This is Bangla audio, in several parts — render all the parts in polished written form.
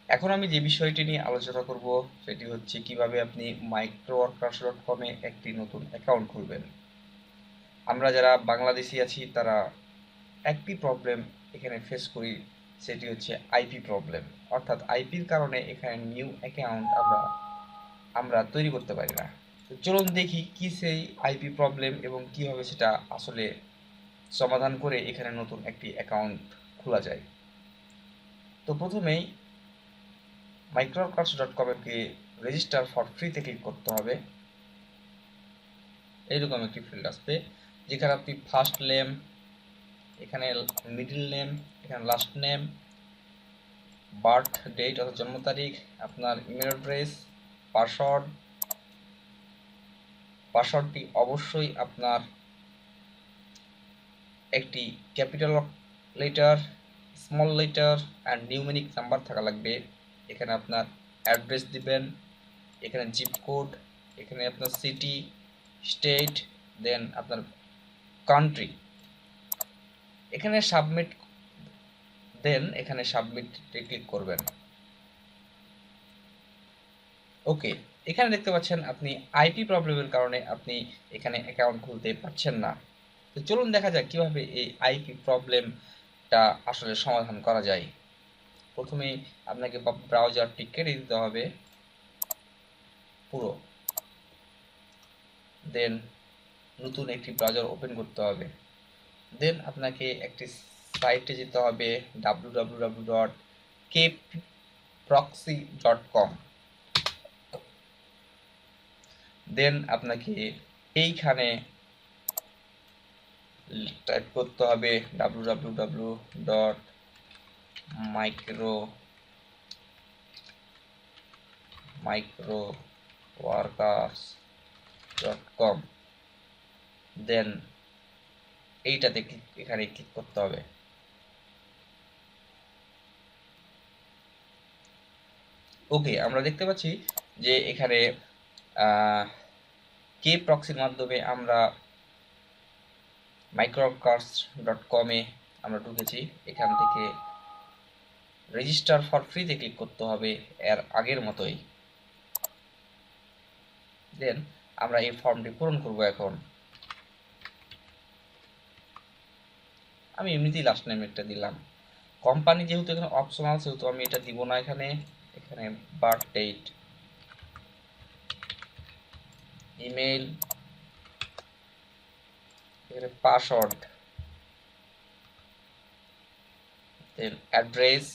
এখন আমি যে বিষয়টি নিয়ে আলোচনা করব সেটি হচ্ছে কিভাবে আপনি microworkers.com-এ একটি নতুন অ্যাকাউন্ট খুলবেন। আমরা যারা বাংলাদেশি আছি তারা একটি প্রবলেম এখানে ফেস করি, সেটি হচ্ছে আইপি প্রবলেম। অর্থাৎ আইপির কারণে এখানে নিউ অ্যাকাউন্ট আমরা তৈরি করতে পারি না। তো চলুন দেখি কি সেই আইপি প্রবলেম এবং কিভাবে সেটা আসলে সমাধান করে এখানে নতুন একটি অ্যাকাউন্ট খোলা যায়। তো প্রথমেই microworkers.com-কে রেজিস্টার ফর ফ্রিতে ক্লিক করতে হবে। এইরকম একটি ফিল্ড আসবে যেখানে আপনি ফার্স্ট নেম, এখানে মিডল নেম, এখানে লাস্ট নেম, বার্থ ডেট অর্থাৎ জন্ম তারিখ, আপনার ইমেল অ্যাড্রেস, পাসওয়ার্ডটি অবশ্যই আপনার একটি capital letter, small letter and numeric number থাকা লাগবে। এখানে আপনার অ্যাড্রেস দিবেন, এখানে জিপ কোড, এখানে আপনার সিটি, স্টেট, দেন আপনার কান্ট্রি, এখানে সাবমিট, দেন এখানে সাবমিটে ক্লিক করবেন। ওকে, এখানে দেখতে পাচ্ছেন আপনি আইপি প্রবলেমের কারণে আপনি এখানে অ্যাকাউন্ট খুলতে পারছেন না। তো চলুন দেখা যাক কিভাবে এই আইপি প্রবলেমটা আসলে সমাধান করা যায়। প্রথমে আপনাকে ব্রাউজারটি কেটে দিতে হবে পুরো, দেন নতুন একটি ব্রাউজার ওপেন করতে হবে। দেন আপনাকে একটি সাইটে যেতে হবে www.kproxy.com। দেন আপনাকে এইখানে টাইপ করতে হবে www.microworkers.com। দেন এইটাতে এখানে ক্লিক করতে হবে। ওকে, আমরা দেখতে পাচ্ছি যে এখানে কে প্রক্সির মাধ্যমে আমরা microworkers.com-এ আমরা ঢুকেছি। এখান থেকে রেজিস্টার ফর ফ্রিতে ক্লিক করতে হবে এর আগের মতোই। দেন আমরা এই ফর্মটি পূরণ করব। এখন আমি এমনিতেই লাস্ট নেম একটা দিলাম। কোম্পানি যেহেতু এখানে অপশনাল সেহেতু আমি এটা দিব না। এখানে বার্থ ডেট, ইমেল, এখানে পাসওয়ার্ড, দেন অ্যাড্রেস,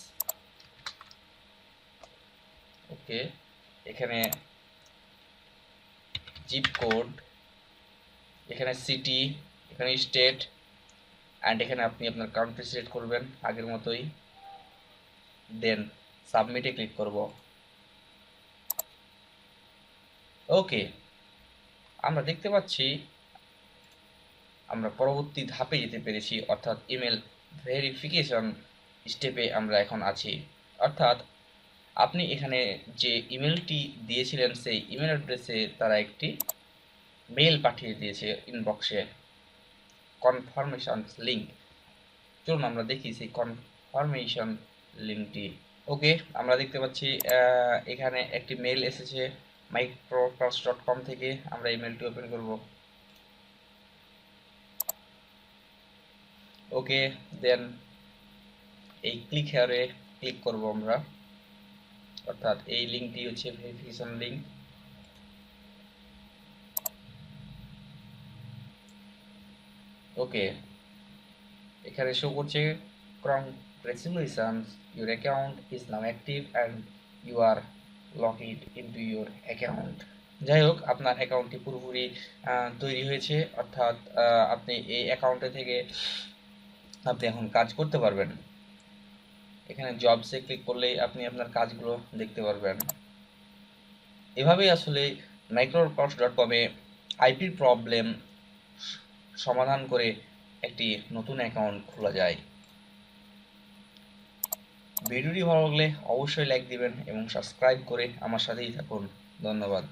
ওকে, এখানে জিপ কোড, এখানে সিটি, এখানে স্টেট অ্যান্ড এখানে আপনি আপনার কান্ট্রি সিলেক্ট করবেন আগের মতোই। দেন সাবমিটে ক্লিক করব। ওকে, আমরা দেখতে পাচ্ছি আমরা পরবর্তী ধাপে যেতে পেরেছি, অর্থাৎ ইমেল ভেরিফিকেশন স্টেপে আমরা এখন আছি। অর্থাৎ আপনি এখানে যে ইমেলটি দিয়েছিলেন সেই ইমেল অ্যাড্রেসে তারা একটি মেল পাঠিয়ে দিয়েছে ইনবক্সে, কনফার্মেশন লিঙ্ক। চলুন আমরা দেখি সেই কনফার্মেশন লিঙ্কটি। ওকে, আমরা দেখতে পাচ্ছি এখানে একটি মেল এসেছে microworkers.com থেকে। আমরা ইমেলটি ওপেন করব। ওকে, দেন এই ক্লিক হেয়ারে ক্লিক করব আমরা, অর্থাৎ এই লিঙ্কটি হচ্ছে ভেরিফিকেশন লিঙ্ক। ওকে, এখানে শো করছে congratulations, your account is now active and you are logged into your account। যাই হোক, আপনার অ্যাকাউন্টটি পুরোপুরি তৈরি হয়েছে, অর্থাৎ আপনি এই অ্যাকাউন্টে থেকে আপনি এখন কাজ করতে পারবেন। এখানে জবসে ক্লিক করলেই আপনি আপনার কাজগুলো দেখতে পারবেন। এভাবেই আসলে microworkers.com-এ আইপির প্রবলেম সমাধান করে একটি নতুন অ্যাকাউন্ট খোলা যায়। ভিডিওটি ভালো লাগলে অবশ্যই লাইক দিবেন এবং সাবস্ক্রাইব করে আমার সাথেই থাকুন। ধন্যবাদ।